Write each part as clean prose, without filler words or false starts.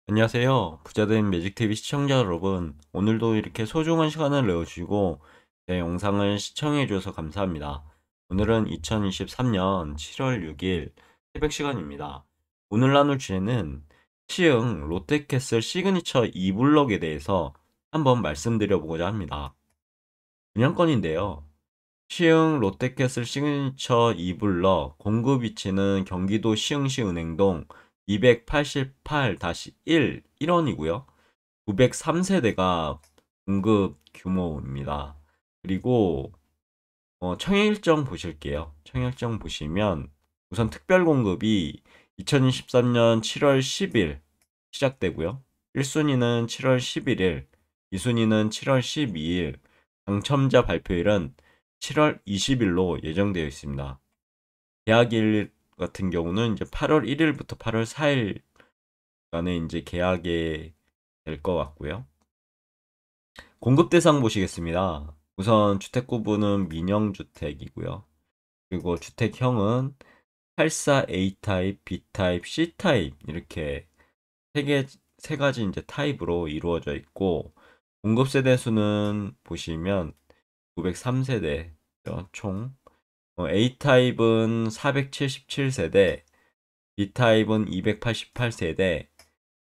안녕하세요. 부자된 매직TV 시청자 여러분. 오늘도 이렇게 소중한 시간을 내어주시고 제 영상을 시청해 주셔서 감사합니다. 오늘은 2023년 7월 6일 새벽 시간입니다. 오늘 나눌 주제는 시흥 롯데캐슬 시그니처 2블럭에 대해서 한번 말씀드려 보고자 합니다. 분양건인데요. 시흥 롯데캐슬 시그니처 2블럭 공급 위치는 경기도 시흥시 은행동 288-1 1원이고요. 903세대가 공급 규모입니다. 그리고 청약일정 보실게요. 청약일정 보시면 우선 특별 공급이 2023년 7월 10일 시작되고요. 1순위는 7월 11일, 2순위는 7월 12일, 당첨자 발표일은 7월 20일로 예정되어 있습니다. 계약일 같은 경우는 이제 8월 1일부터 8월 4일간에 이제 계약이 될 것 같고요. 공급 대상 보시겠습니다. 우선 주택구분은 민영주택이고요. 그리고 주택형은 84 A 타입, B 타입, C 타입 이렇게 세 가지 이제 타입으로 이루어져 있고 공급 세대 수는 보시면 903세대 총 A 타입은 477세대, B 타입은 288세대,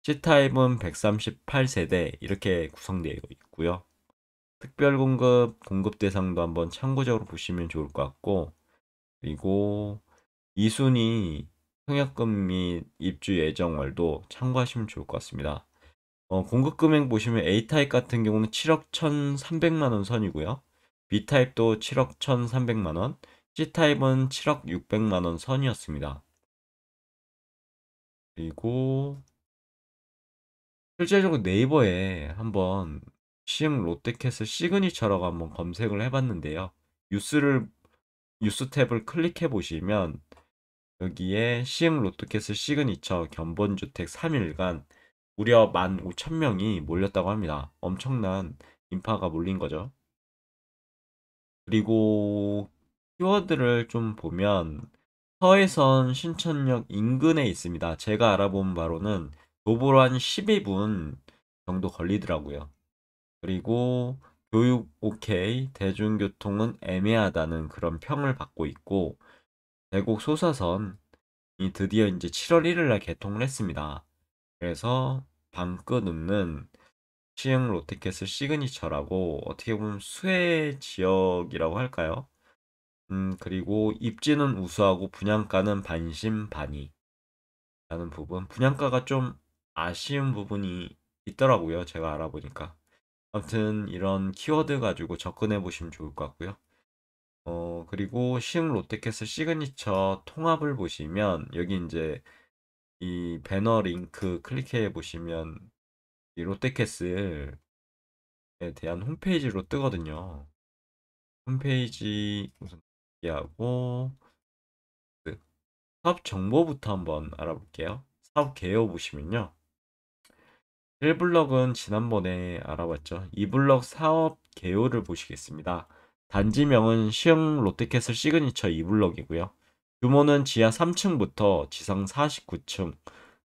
C 타입은 138세대 이렇게 구성되어 있고요. 특별 공급 대상도 한번 참고적으로 보시면 좋을 것 같고, 그리고 2순위 청약금 및 입주 예정월도 참고하시면 좋을 것 같습니다. 공급 금액 보시면 A타입 같은 경우는 7억 1,300만 원 선이고요. B타입도 7억 1,300만 원, C타입은 7억 600만 원 선이었습니다. 그리고 실제적으로 네이버에 한번 시흥 롯데캐슬 시그니처라고 한번 검색을 해봤는데요. 뉴스를 뉴스 탭을 클릭해 보시면 여기에 시흥 롯데캐슬 시그니처 견본주택 3일간 무려 15,000명이 몰렸다고 합니다. 엄청난 인파가 몰린 거죠. 그리고 키워드를 좀 보면 서해선 신천역 인근에 있습니다. 제가 알아본 바로는 도보로 한 12분 정도 걸리더라고요. 그리고 교육 오케이, 대중교통은 애매하다는 그런 평을 받고 있고 대곡 소사선이 드디어 이제 7월 1일 날 개통을 했습니다. 그래서 방끝 없는 시흥 롯데캐슬 시그니처라고 어떻게 보면 수혜 지역이라고 할까요? 그리고 입지는 우수하고 분양가는 반신반의 라는 부분. 분양가가 좀 아쉬운 부분이 있더라고요. 제가 알아보니까. 아무튼 이런 키워드 가지고 접근해 보시면 좋을 것 같고요. 그리고 시흥 롯데캐슬 시그니처 통합을 보시면 여기 이제 이 배너 링크 클릭해 보시면 이 롯데캐슬에 대한 홈페이지로 뜨거든요. 홈페이지 우선 하고 사업 정보부터 한번 알아볼게요. 사업 개요 보시면요. 1블럭은 지난번에 알아봤죠. 2블럭 사업 개요를 보시겠습니다. 단지명은 시흥 롯데캐슬 시그니처 2블럭이고요. 규모는 지하 3층부터 지상 49층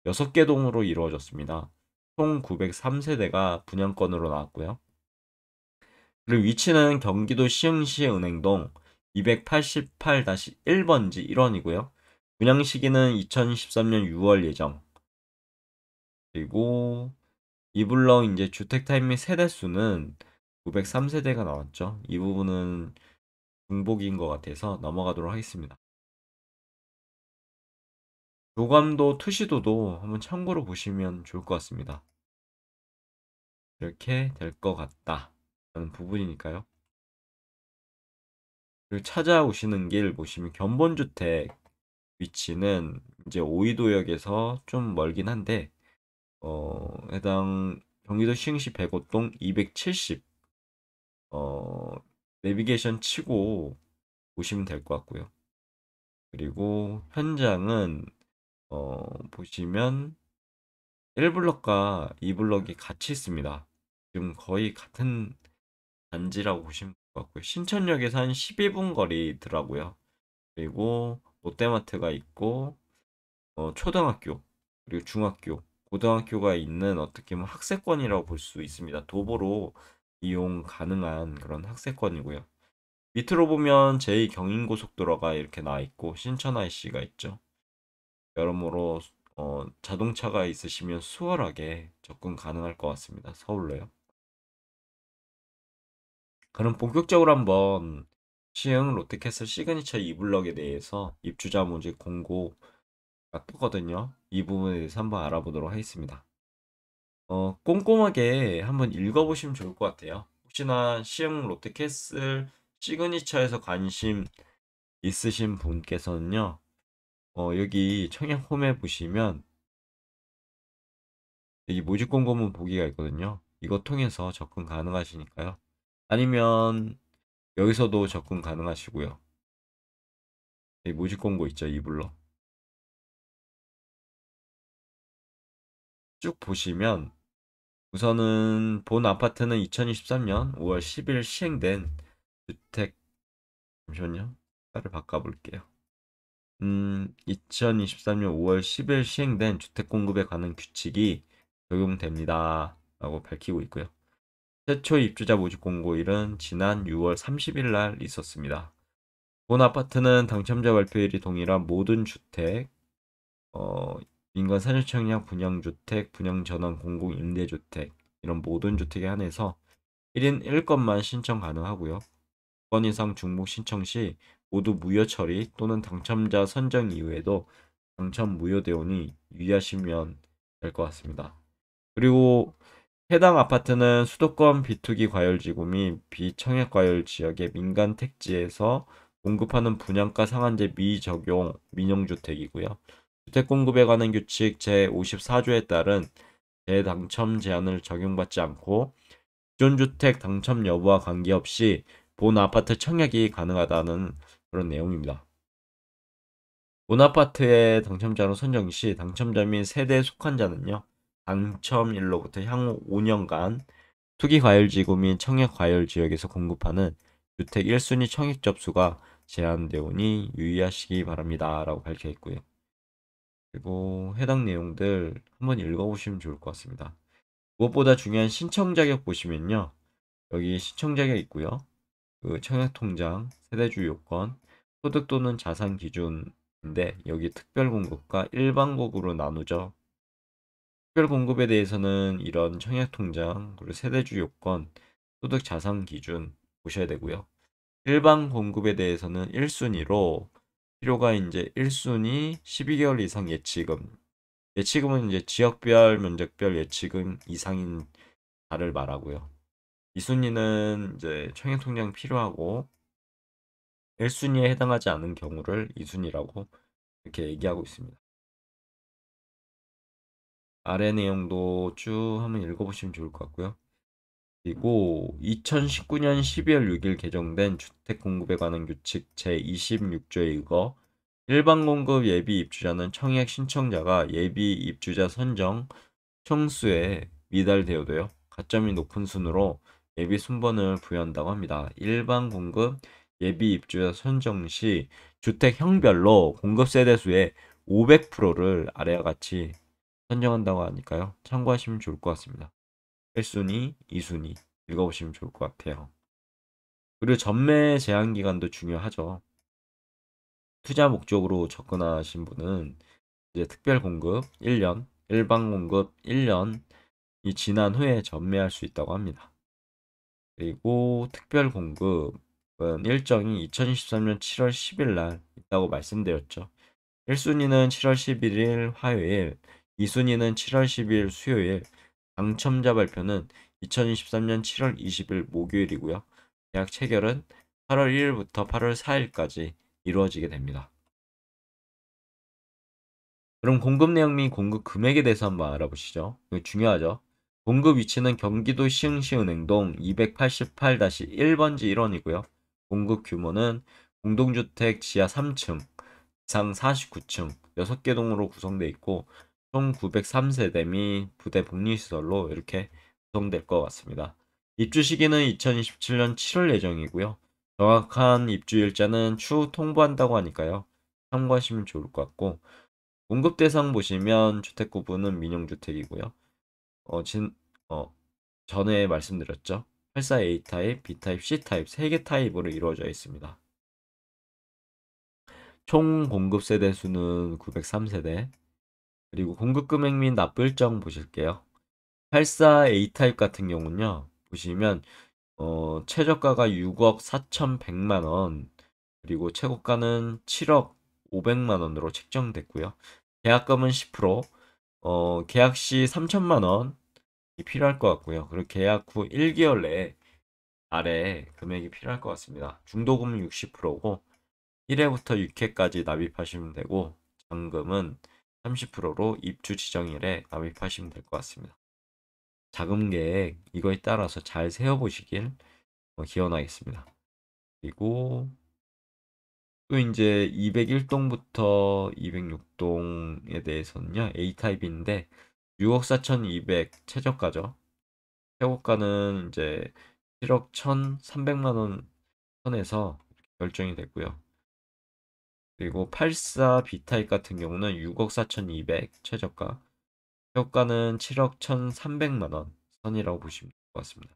6개 동으로 이루어졌습니다. 총 903세대가 분양권으로 나왔고요. 그리고 위치는 경기도 시흥시 은행동 288-1번지 1원이고요. 분양 시기는 2013년 6월 예정. 그리고 이블럭 이제 주택 타입 및 세대 수는 903세대가 나왔죠. 이 부분은 중복인 것 같아서 넘어가도록 하겠습니다. 교감도 투시도도 한번 참고로 보시면 좋을 것 같습니다. 이렇게 될 것 같다 라는 부분이니까요. 그리고 찾아오시는 길 보시면 견본주택 위치는 이제 오이도역에서 좀 멀긴 한데 해당 경기도 시흥시 백오동 270 내비게이션 치고 보시면 될 것 같고요. 그리고 현장은 보시면 1블럭과 2블럭이 같이 있습니다. 지금 거의 같은 단지라고 보시면 될 것 같고요. 신천역에서 한 12분 거리더라고요. 그리고 롯데마트가 있고 초등학교 그리고 중학교 고등학교가 있는 어떻게 보면 학세권이라고 볼 수 있습니다. 도보로 이용 가능한 그런 학세권이고요. 밑으로 보면 제2경인고속도로가 이렇게 나와 있고 신천 IC가 있죠. 여러모로 자동차가 있으시면 수월하게 접근 가능할 것 같습니다. 서울로요. 그럼 본격적으로 한번 시흥 롯데캐슬 시그니처 이블럭에 대해서 입주자 모집 공고가 뜨거든요. 이 부분에 대해서 한번 알아보도록 하겠습니다. 꼼꼼하게 한번 읽어보시면 좋을 것 같아요. 혹시나 시흥 롯데캐슬 시그니처에서 관심 있으신 분께서는요, 여기 청약 홈에 보시면 여기 모집 공고문 보기가 있거든요. 이거 통해서 접근 가능하시니까요. 아니면 여기서도 접근 가능하시고요. 여기 모집 공고 있죠, 이불로. 쭉 보시면 우선은 본 아파트는 2023년 5월 10일 시행된 주택 잠시만요. 딸을 바꿔볼게요. 2023년 5월 10일 시행된 주택 공급에 관한 규칙이 적용됩니다. 라고 밝히고 있고요. 최초 입주자 모집 공고일은 지난 6월 30일 날 있었습니다. 본 아파트는 당첨자 발표일이 동일한 모든 주택, 어, 민간 산유청약 분양주택, 분양전환 공공임대주택 이런 모든 주택에 한해서 1인 1건만 신청 가능하고요. 2건 이상 중복 신청 시 모두 무효 처리 또는 당첨자 선정 이후에도 당첨 무효되오니 유의하시면 될 것 같습니다. 그리고 해당 아파트는 수도권 비투기 과열지구 및 비청약 과열 지역의 민간 택지에서 공급하는 분양가 상한제 미적용 민영주택이고요. 주택 공급에 관한 규칙 제54조에 따른 재당첨 제한을 적용받지 않고 기존 주택 당첨 여부와 관계없이 본 아파트 청약이 가능하다는 그런 내용입니다. 본 아파트의 당첨자로 선정 시 당첨자 및 세대에 속한 자는요. 당첨일로부터 향후 5년간 투기과열지구 및 청약과열지역에서 공급하는 주택 1순위 청약 접수가 제한되오니 유의하시기 바랍니다. 라고 밝혀 있고요. 그리고 해당 내용들 한번 읽어보시면 좋을 것 같습니다. 무엇보다 중요한 신청 자격 보시면요. 여기 신청 자격 있고요. 그 청약 통장, 세대주 요건, 소득 또는 자산 기준인데 여기 특별 공급과 일반 공급으로 나누죠. 특별 공급에 대해서는 이런 청약 통장, 그리고 세대주 요건, 소득 자산 기준 보셔야 되고요. 일반 공급에 대해서는 1순위로 필요가 이제 1순위 12개월 이상 예치금. 예치금은 이제 지역별, 면적별 예치금 이상인 자를 말하고요. 2순위는 이제 청약 통장 필요하고 1순위에 해당하지 않은 경우를 2순위라고 이렇게 얘기하고 있습니다. 아래 내용도 쭉 한번 읽어보시면 좋을 것 같고요. 그리고 2019년 12월 6일 개정된 주택 공급에 관한 규칙 제26조에 의거 일반 공급 예비 입주자는 청약 신청자가 예비 입주자 선정 총수에 미달되어도요. 가점이 높은 순으로 예비 순번을 부여한다고 합니다. 일반 공급 예비 입주자 선정 시 주택형별로 공급 세대수의 500%를 아래와 같이 선정한다고 하니까요. 참고하시면 좋을 것 같습니다. 1순위, 2순위 읽어보시면 좋을 것 같아요. 그리고 전매 제한 기간도 중요하죠. 투자 목적으로 접근하신 분은 이제 특별 공급 1년, 일반 공급 1년이 지난 후에 전매할 수 있다고 합니다. 그리고 특별 공급은 일정이 2023년 7월 10일 날 있다고 말씀드렸죠. 1순위는 7월 11일 화요일, 2순위는 7월 10일 수요일, 당첨자 발표는 2023년 7월 20일 목요일이고요. 계약 체결은 8월 1일부터 8월 4일까지 이루어지게 됩니다. 그럼 공급 내용 및 공급 금액에 대해서 한번 알아보시죠. 이거 중요하죠. 공급 위치는 경기도 시흥시 은행동 288-1번지 1원이고요. 공급 규모는 공동주택 지하 3층, 상 49층, 6개 동으로 구성되어 있고 총 903세대 및 부대 복리시설로 이렇게 구성될 것 같습니다. 입주 시기는 2027년 7월 예정이고요. 정확한 입주 일자는 추후 통보한다고 하니까요. 참고하시면 좋을 것 같고 공급 대상 보시면 주택 구분은 민영주택이고요. 어, 진, 어, 전에 말씀드렸죠. 84A 타입, B 타입, C 타입 3개 타입으로 이루어져 있습니다. 총 공급 세대 수는 903세대. 그리고 공급 금액 및 납부 일정 보실게요. 84A 타입 같은 경우는요. 보시면 최저가가 6억 4,100만 원, 그리고 최고가는 7억 500만 원으로 책정됐고요. 계약금은 10%, 계약 시 3천만 원이 필요할 것 같고요. 그리고 계약 후 1개월 내에 아래 금액이 필요할 것 같습니다. 중도금은 60%고 1회부터 6회까지 납입하시면 되고 잔금은 30%로 입주 지정일에 납입하시면 될 것 같습니다. 자금 계획 이거에 따라서 잘 세워보시길 기원하겠습니다. 그리고 또 이제 201동부터 206동에 대해서는요. A타입인데 6억 4,200 최저가죠. 최고가는 이제 7억 1,300만 원 선에서 결정이 됐고요. 그리고 84 B타입 같은 경우는 6억 4,200 최저가, 최고가는 7억 1,300만 원 선이라고 보시면 될 것 같습니다.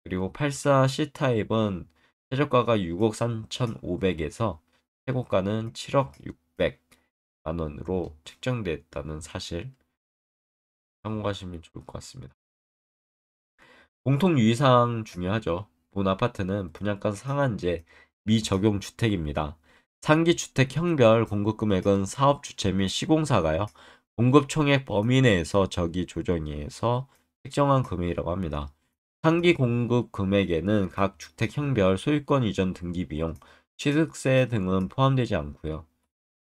그리고 84 C타입은 최저가가 6억 3,500에서 최고가는 7억 600만 원으로 책정됐다는 사실 참고하시면 좋을 것 같습니다. 공통 유의사항 중요하죠. 본 아파트는 분양가 상한제 미적용 주택입니다. 상기 주택 형별 공급 금액은 사업 주체 및 시공사가요. 공급 총액 범위 내에서 저기 조정위에서 책정한 금액이라고 합니다. 상기 공급 금액에는 각 주택 형별 소유권 이전 등기 비용, 취득세 등은 포함되지 않고요.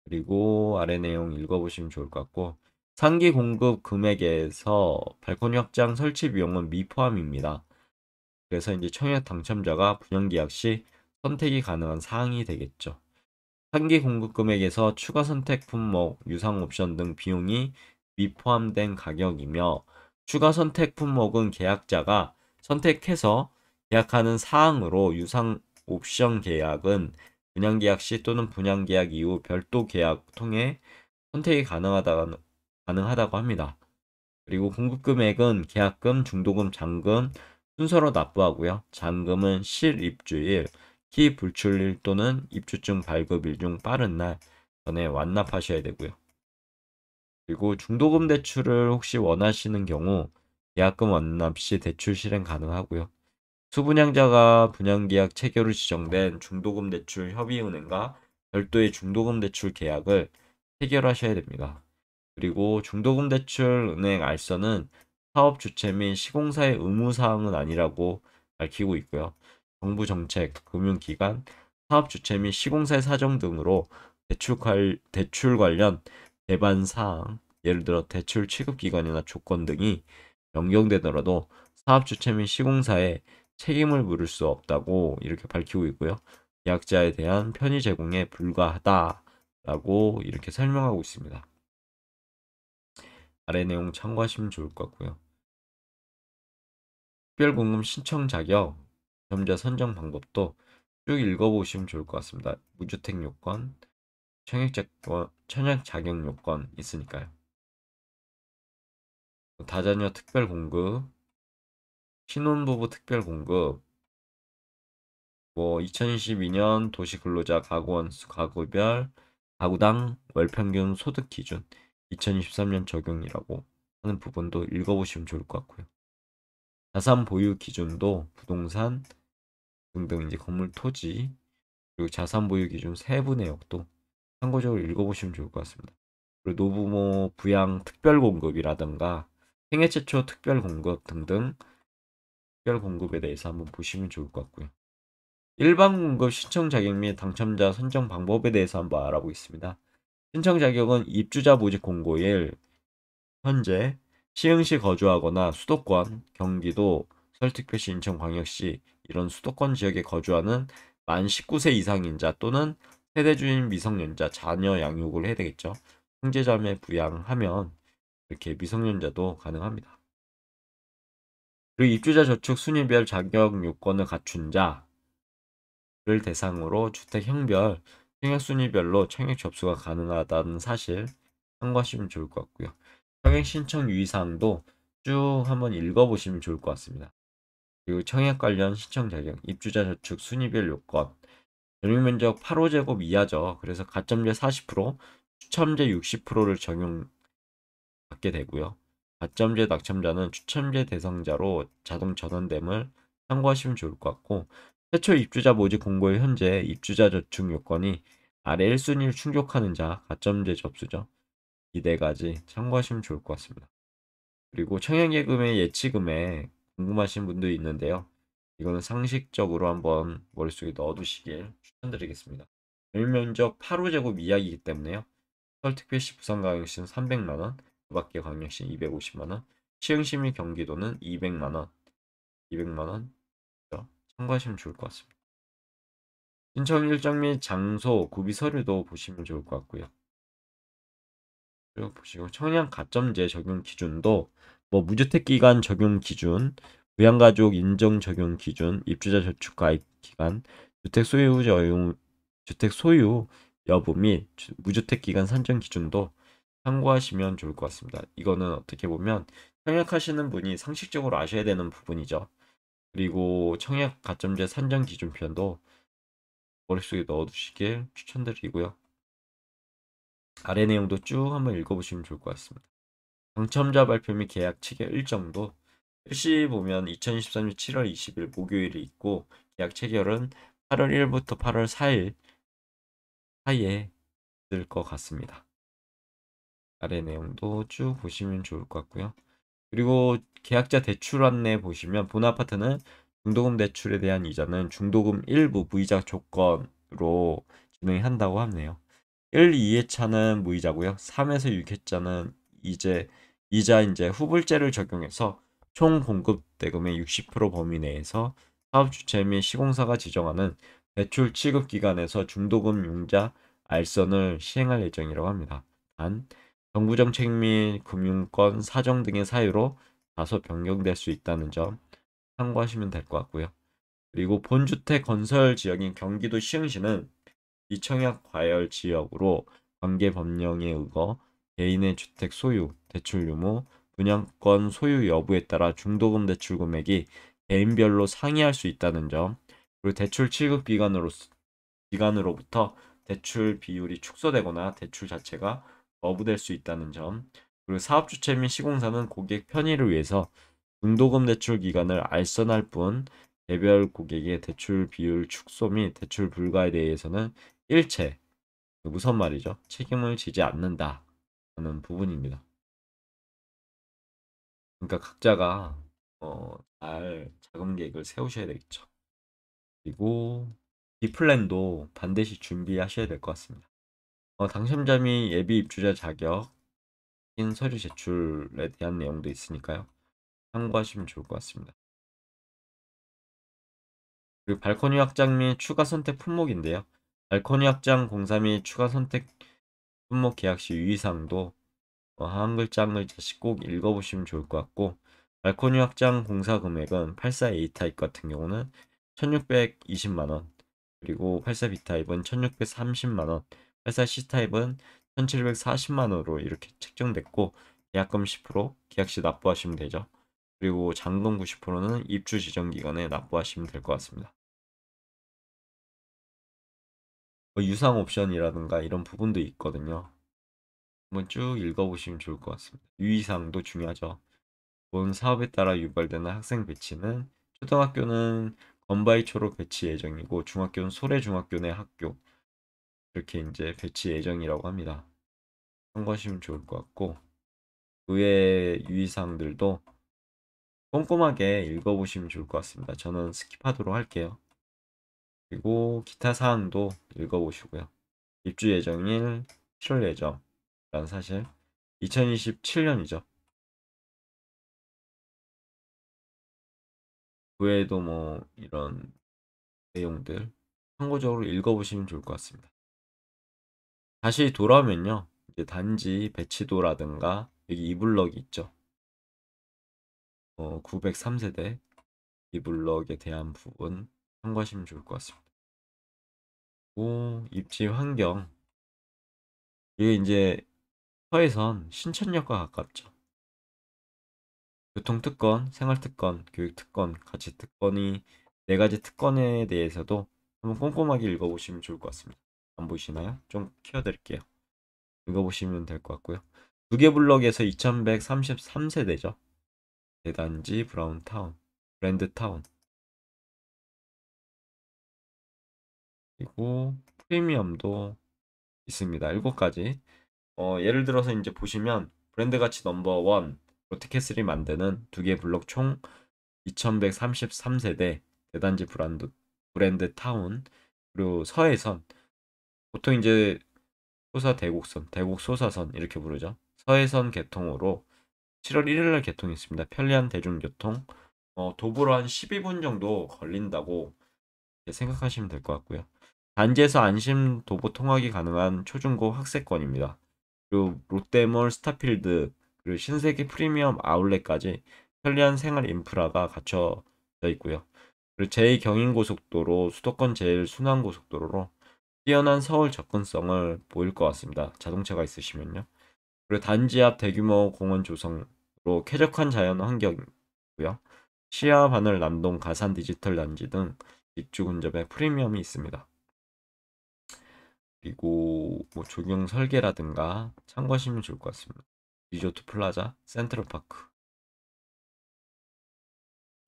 그리고 아래 내용 읽어보시면 좋을 것 같고, 상기 공급 금액에서 발코니 확장 설치 비용은 미포함입니다. 그래서 이제 청약 당첨자가 분양계약 시 선택이 가능한 사항이 되겠죠. 상기 공급 금액에서 추가 선택 품목, 유상 옵션 등 비용이 미포함된 가격이며, 추가 선택 품목은 계약자가 선택해서 계약하는 사항으로, 유상 옵션 계약은 분양계약 시 또는 분양계약 이후 별도 계약 통해 선택이 가능하다고 합니다. 그리고 공급 금액은 계약금, 중도금, 잔금 순서로 납부하고요. 잔금은 실입주일, 기불출일 또는 입주증 발급일 중 빠른 날 전에 완납하셔야 되고요. 그리고 중도금 대출을 혹시 원하시는 경우 계약금 완납 시 대출 실행 가능하고요. 수분양자가 분양계약 체결로 지정된 중도금 대출 협의은행과 별도의 중도금 대출 계약을 체결하셔야 됩니다. 그리고 중도금 대출 은행 알선은 사업 주체 및 시공사의 의무 사항은 아니라고 밝히고 있고요. 정부 정책, 금융기관, 사업 주체 및 시공사의 사정 등으로 대출 관련 배반 사항, 예를 들어 대출 취급 기간이나 조건 등이 변경되더라도 사업 주체 및 시공사에 책임을 물을 수 없다고 이렇게 밝히고 있고요. 계약자에 대한 편의 제공에 불과하다라고 이렇게 설명하고 있습니다. 아래 내용 참고하시면 좋을 것 같고요. 특별공급 신청 자격, 점자 선정 방법도 쭉 읽어보시면 좋을 것 같습니다. 무주택 요건, 청약 자격 요건 있으니까요. 다자녀 특별공급, 신혼부부 특별공급, 2022년 도시근로자 가구원수 가구별 가구당 월평균 소득 기준 2023년 적용이라고 하는 부분도 읽어보시면 좋을 것 같고요. 자산 보유 기준도 부동산 등등 이제 건물 토지 그리고 자산 보유 기준 세부 내역도 참고적으로 읽어보시면 좋을 것 같습니다. 그리고 노부모 부양 특별 공급이라든가 생애 최초 특별 공급 등등 특별 공급에 대해서 한번 보시면 좋을 것 같고요. 일반 공급 신청 자격 및 당첨자 선정 방법에 대해서 한번 알아보겠습니다. 신청 자격은 입주자 모집 공고일 현재 시흥시 거주하거나 수도권, 경기도, 서울특별시, 인천광역시 이런 수도권 지역에 거주하는 만 19세 이상인 자 또는 세대주인 미성년자 자녀 양육을 해야 되겠죠. 형제자매 부양하면 이렇게 미성년자도 가능합니다. 그리고 입주자 저축 순위별 자격 요건을 갖춘 자를 대상으로 주택 형별, 청약 순위별로 청약 접수가 가능하다는 사실 참고하시면 좋을 것 같고요. 청약 신청 유의사항도 쭉 한번 읽어보시면 좋을 것 같습니다. 그리고 청약 관련 신청 자격, 입주자 저축 순위별 요건, 전용 면적 8호제곱 이하죠. 그래서 가점제 40%, 추첨제 60%를 적용받게 되고요. 가점제 낙첨자는 추첨제 대상자로 자동 전환됨을 참고하시면 좋을 것 같고, 최초 입주자 모집 공고의 현재 입주자 저축 요건이 아래 1순위를 충족하는 자 가점제 접수죠. 이 네 가지 참고하시면 좋을 것 같습니다. 그리고 청약예금의 예치금에 궁금하신 분도 있는데요. 이거는 상식적으로 한번 머릿속에 넣어두시길 추천드리겠습니다. 면적 8호제곱 이하이기 때문에요. 서울특별시 부산광역시는 300만 원, 그 밖에 광역시는 250만 원, 시흥시 및 경기도는 200만 원, 200만 원 참고하시면 좋을 것 같습니다. 신청 일정 및 장소, 구비 서류도 보시면 좋을 것 같고요. 쭉 보시고 청약 가점제 적용 기준도 뭐 무주택 기간 적용 기준, 부양가족 인정 적용 기준, 입주자 저축 가입 기간, 주택 소유 여부 및 무주택 기간 산정 기준도 참고하시면 좋을 것 같습니다. 이거는 어떻게 보면 청약하시는 분이 상식적으로 아셔야 되는 부분이죠. 그리고 청약 가점제 산정 기준편도 머릿속에 넣어두시길 추천드리고요. 아래 내용도 쭉 한번 읽어보시면 좋을 것 같습니다. 당첨자 발표 및 계약 체결 일정도 일시 보면 2023년 7월 20일 목요일이 있고 계약 체결은 8월 1일부터 8월 4일 사이에 될 것 같습니다. 아래 내용도 쭉 보시면 좋을 것 같고요. 그리고 계약자 대출 안내 보시면 본아파트는 중도금 대출에 대한 이자는 중도금 일부 무이자 조건으로 진행한다고 하네요. 1, 2회차는 무이자고요. 3에서 6회차는 이제 후불제를 적용해서 총 공급 대금의 60% 범위 내에서 사업 주체 및 시공사가 지정하는 대출 취급 기관에서 중도금 융자 알선을 시행할 예정이라고 합니다. 단 정부 정책 및 금융권 사정 등의 사유로 다소 변경될 수 있다는 점 참고하시면 될 것 같고요. 그리고 본주택 건설 지역인 경기도 시흥시는 이청약 과열 지역으로 관계 법령에 의거 개인의 주택 소유, 대출 유무, 분양권 소유 여부에 따라 중도금 대출 금액이 개인별로 상이할 수 있다는 점, 그리고 대출 취급 기관으로부터 대출 비율이 축소되거나 대출 자체가 거부될 수 있다는 점, 그리고 사업 주체 및 시공사는 고객 편의를 위해서 중도금 대출 기간을 알선할 뿐 개별 고객의 대출 비율 축소 및 대출 불가에 대해서는 일체 무슨 말이죠? 책임을 지지 않는다 하는 부분입니다. 그러니까 각자가 잘 자금 계획을 세우셔야 되겠죠. 그리고 B 플랜도 반드시 준비하셔야 될 것 같습니다. 당첨자 및 예비 입주자 자격, 인 서류 제출에 대한 내용도 있으니까요. 참고하시면 좋을 것 같습니다. 그리고 발코니 확장 및 추가 선택 품목인데요. 발코니 확장 공사 및 추가 선택 품목 계약 시 유의사항도 한 글자 한 글자씩 꼭 읽어보시면 좋을 것 같고, 발코니 확장 공사 금액은 84A 타입 같은 경우는 1620만 원, 그리고 84B 타입은 1630만 원, 84C 타입은 1740만 원으로 이렇게 책정됐고, 계약금 10%, 계약 시 납부하시면 되죠. 그리고 잔금 90%는 입주 지정 기간에 납부하시면 될 것 같습니다. 유상 옵션이라든가 이런 부분도 있거든요. 한번 쭉 읽어보시면 좋을 것 같습니다. 유의사항도 중요하죠. 본 사업에 따라 유발되는 학생 배치는 초등학교는 건바이초로 배치 예정이고 중학교는 소래중학교 내 학교 이렇게 이제 배치 예정이라고 합니다. 참고하시면 좋을 것 같고 그 외의 유의사항들도 꼼꼼하게 읽어보시면 좋을 것 같습니다. 저는 스킵하도록 할게요. 그리고 기타 사항도 읽어보시고요. 입주 예정일 7월 예정이란 사실 2027년이죠. 그 외에도 뭐 이런 내용들 참고적으로 읽어보시면 좋을 것 같습니다. 다시 돌아오면요. 이제 단지 배치도라든가 여기 이블럭이 있죠. 903세대 이블럭에 대한 부분 참고하시면 좋을 것 같습니다. 오, 입지 환경 이게 이제 서해선 신천역과 가깝죠. 교통특권, 생활특권, 교육특권, 가치특권이 네 가지 특권에 대해서도 한번 꼼꼼하게 읽어보시면 좋을 것 같습니다. 안 보이시나요? 좀 키워드릴게요. 읽어보시면 될 것 같고요. 두 개 블럭에서 2133세대죠. 대단지, 브라운타운, 브랜드타운, 그리고 프리미엄도 있습니다. 7가지. 예를 들어서 이제 보시면 브랜드 가치 넘버 원, 롯데캐슬이 만드는 두 개 블록 총 2133세대 대단지 브랜드 타운, 그리고 서해선, 보통 이제 소사 대곡선, 대곡 소사선 이렇게 부르죠. 서해선 개통으로 7월 1일 날 개통했습니다. 편리한 대중교통, 도보로 한 12분 정도 걸린다고 생각하시면 될 것 같고요. 단지에서 안심 도보 통학이 가능한 초중고 학세권입니다. 그리고 롯데몰, 스타필드, 그리고 신세계 프리미엄 아울렛까지 편리한 생활 인프라가 갖춰져 있고요. 그리고 제2경인고속도로, 수도권 제일 순환고속도로로 뛰어난 서울 접근성을 보일 것 같습니다. 자동차가 있으시면요. 그리고 단지 앞 대규모 공원 조성으로 쾌적한 자연 환경이고요. 시야 바늘 남동 가산 디지털 단지 등 입주 근접에 프리미엄이 있습니다. 그리고 뭐 조경 설계라든가 참고하시면 좋을 것 같습니다. 리조트 플라자, 센트럴파크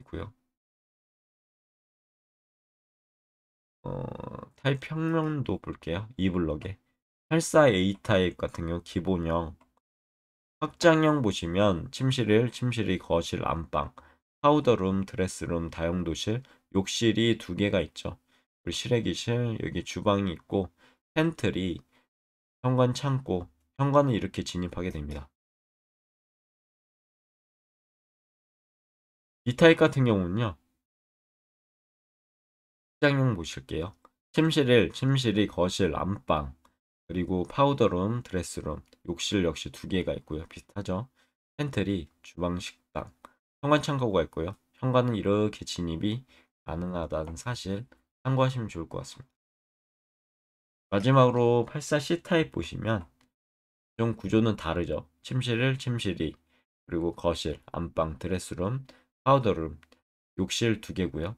있고요. 타입 평면도 볼게요. 이 블럭에 84A 타입 같은 경우 기본형, 확장형 보시면 침실 1, 침실 2, 거실, 안방, 파우더룸, 드레스룸, 다용도실, 욕실이 2개가 있죠. 그리고 실외기실, 여기 주방이 있고 팬트리, 현관 창고, 현관을 이렇게 진입하게 됩니다. 이 타입 같은 경우는요. 확장형 보실게요. 침실 1, 침실 2, 거실, 안방, 그리고 파우더룸, 드레스룸, 욕실 역시 2개가 있고요. 비슷하죠. 팬트리, 주방, 식당, 현관 창고가 있고요. 현관은 이렇게 진입이 가능하다는 사실 참고하시면 좋을 것 같습니다. 마지막으로 84C 타입 보시면 좀 구조는 다르죠. 침실 1, 침실 2, 그리고 거실, 안방, 드레스룸, 파우더룸, 욕실 2개고요.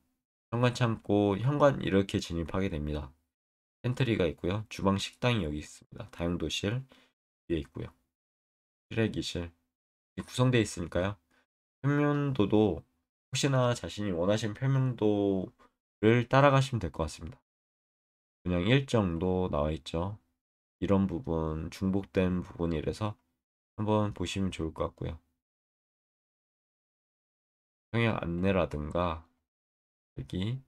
현관 창고, 현관 이렇게 진입하게 됩니다. 팬트리가 있고요. 주방, 식당이 여기 있습니다. 다용도실 위에 있고요. 실외기실 구성되어 있으니까요. 평면도도 혹시나 자신이 원하시는 평면도를 따라가시면 될 것 같습니다. 그냥 일정도 나와 있죠. 이런 부분, 중복된 부분이라서 한번 보시면 좋을 것 같고요. 청약 안내라든가 여기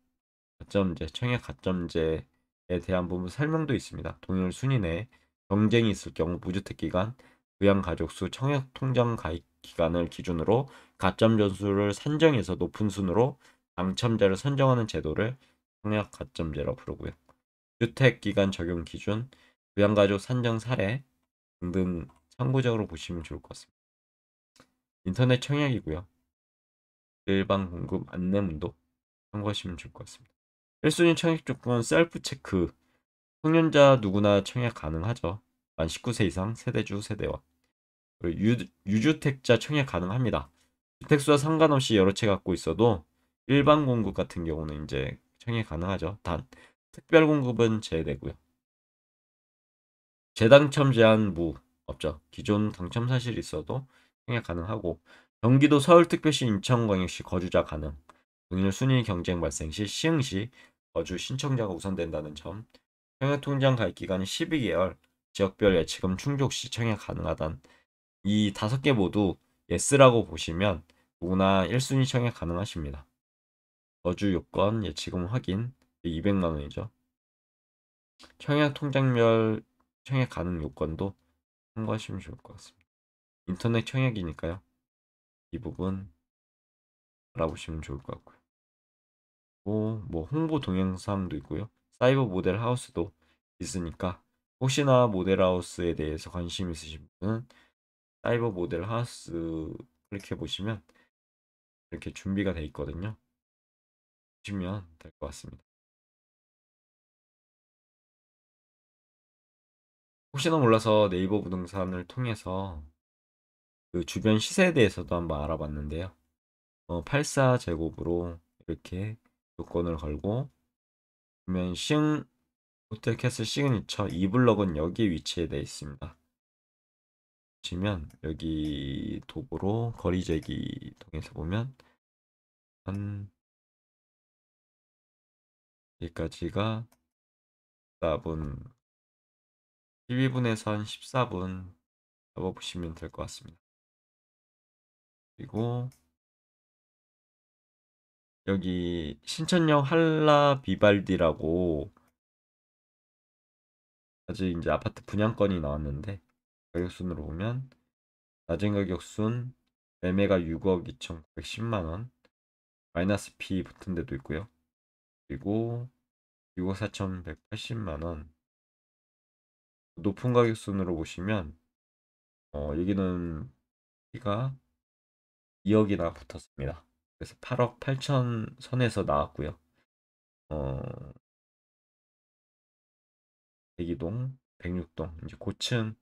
가점제, 청약 가점제에 대한 부분 설명도 있습니다. 동일 순위 내 경쟁이 있을 경우 무주택 기간, 부양 가족 수, 청약 통장 가입 기간을 기준으로 가점 점수를 산정해서 높은 순으로 당첨자를 선정하는 제도를 청약 가점제라고 부르고요. 주택 기간 적용 기준, 부양 가족 산정 사례 등등 참고적으로 보시면 좋을 것 같습니다. 인터넷 청약이고요. 일반 공급 안내문도 참고하시면 좋을 것 같습니다. 1순위 청약 조건 셀프 체크. 성년자 누구나 청약 가능하죠. 만 19세 이상 세대주 세대원. 그리고 유주택자 청약 가능합니다. 주택수와 상관없이 여러 채 갖고 있어도 일반 공급 같은 경우는 이제 청약 가능하죠. 단 특별 공급은 제외되고요. 재당첨 제한 무 없죠. 기존 당첨 사실이 있어도 청약 가능하고 경기도 서울특별시 인천광역시 거주자 가능. 동일 순위 경쟁 발생 시 시흥시 거주 신청자가 우선된다는 점. 청약통장 가입 기간이 12개월, 지역별 예치금 충족 시 청약 가능하단 이 5개 모두 예스라고 보시면 누구나 1순위 청약 가능하십니다. 거주 요건 예치금 확인 200만 원이죠. 청약통장별 청약 가능 요건도 참고하시면 좋을 것 같습니다. 인터넷 청약이니까요. 이 부분 알아보시면 좋을 것 같고요. 뭐 홍보 동영상도 있고요. 사이버 모델 하우스도 있으니까 혹시나 모델 하우스에 대해서 관심 있으신 분은 사이버 모델 하우스 클릭해 보시면 이렇게 준비가 돼 있거든요. 보시면 될 것 같습니다. 혹시나 몰라서 네이버 부동산을 통해서 그 주변 시세에 대해서도 한번 알아봤는데요. 84제곱으로 이렇게 조건을 걸고 보면 호텔캐슬 시그니처 2블럭은 여기 위치해 되어 있습니다. 보시면 여기 도보로 거리 재기 통해서 보면 한 여기까지가 14분, 12분에서 한 14분 잡아보시면 될 것 같습니다. 그리고 여기 신천역 한라 비발디라고 아직 이제 아파트 분양권이 나왔는데 가격순으로 보면 낮은 가격순 매매가 6억 2,910만 원 마이너스 피 붙은 데도 있고요. 그리고 6억 4,180만 원 높은 가격순으로 보시면 여기는 피가 2억이나 붙었습니다. 그래서 8억 8천 선에서 나왔고요. 어, 대기동, 106동 이제 고층이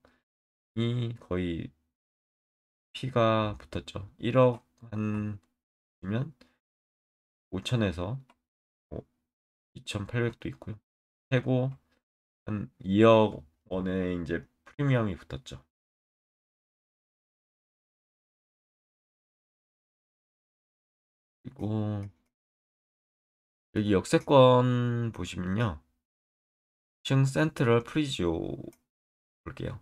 거의 피가 붙었죠. 1억 한 이면 5천에서 2,800도 있고요. 최고 한 2억 원에 이제 프리미엄이 붙었죠. 그리고 여기 역세권 보시면요. 층 센트럴 프리지오 볼게요.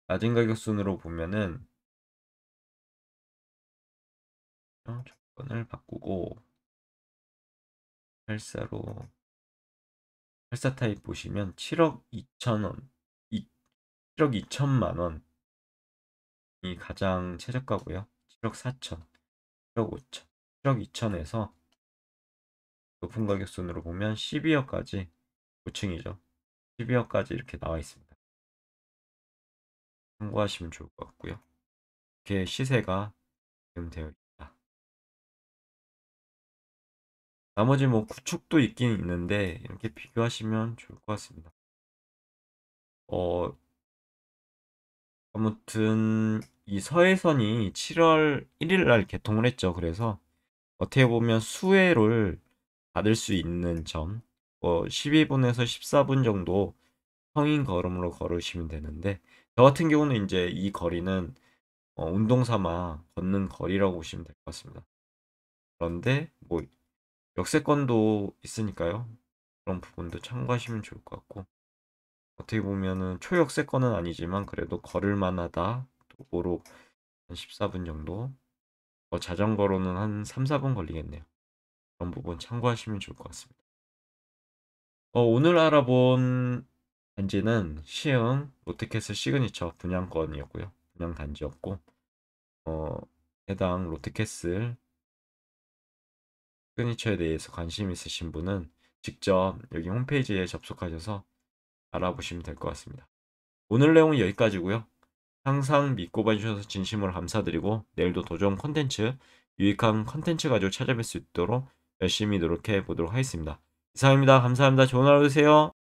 낮은 가격 순으로 보면은 조건을 바꾸고 84로 84 타입 보시면 7억 2천 원, 7억 2천만 원이 가장 최저가고요. 7억 4천, 7억 5천, 7억 2천에서 높은 가격 순으로 보면 12억까지 5층이죠. 12억까지 이렇게 나와 있습니다. 참고하시면 좋을 것 같고요. 이렇게 시세가 지금 되어 있다. 나머지 뭐 구축도 있긴 있는데 이렇게 비교하시면 좋을 것 같습니다. 어, 아무튼 이 서해선이 7월 1일 날 개통을 했죠. 그래서 어떻게 보면 수혜를 받을 수 있는 점, 12분에서 14분 정도 성인 걸음으로 걸으시면 되는데 저 같은 경우는 이제 이 거리는 운동 삼아 걷는 거리라고 보시면 될 것 같습니다. 그런데 뭐 역세권도 있으니까요. 그런 부분도 참고하시면 좋을 것 같고 어떻게 보면은 초역세권은 아니지만 그래도 걸을 만하다. 도보로 한 14분 정도. 자전거로는 한 3, 4분 걸리겠네요. 그런 부분 참고하시면 좋을 것 같습니다. 오늘 알아본 단지는 시흥 롯데캐슬 시그니처 분양권이었고요. 분양 단지였고 어, 해당 롯데캐슬 시그니처에 대해서 관심 있으신 분은 직접 여기 홈페이지에 접속하셔서 알아보시면 될 것 같습니다. 오늘 내용은 여기까지고요. 항상 믿고 봐주셔서 진심으로 감사드리고 내일도 더 좋은 콘텐츠, 유익한 콘텐츠 가지고 찾아뵐 수 있도록 열심히 노력해 보도록 하겠습니다. 이상입니다. 감사합니다. 좋은 하루 되세요.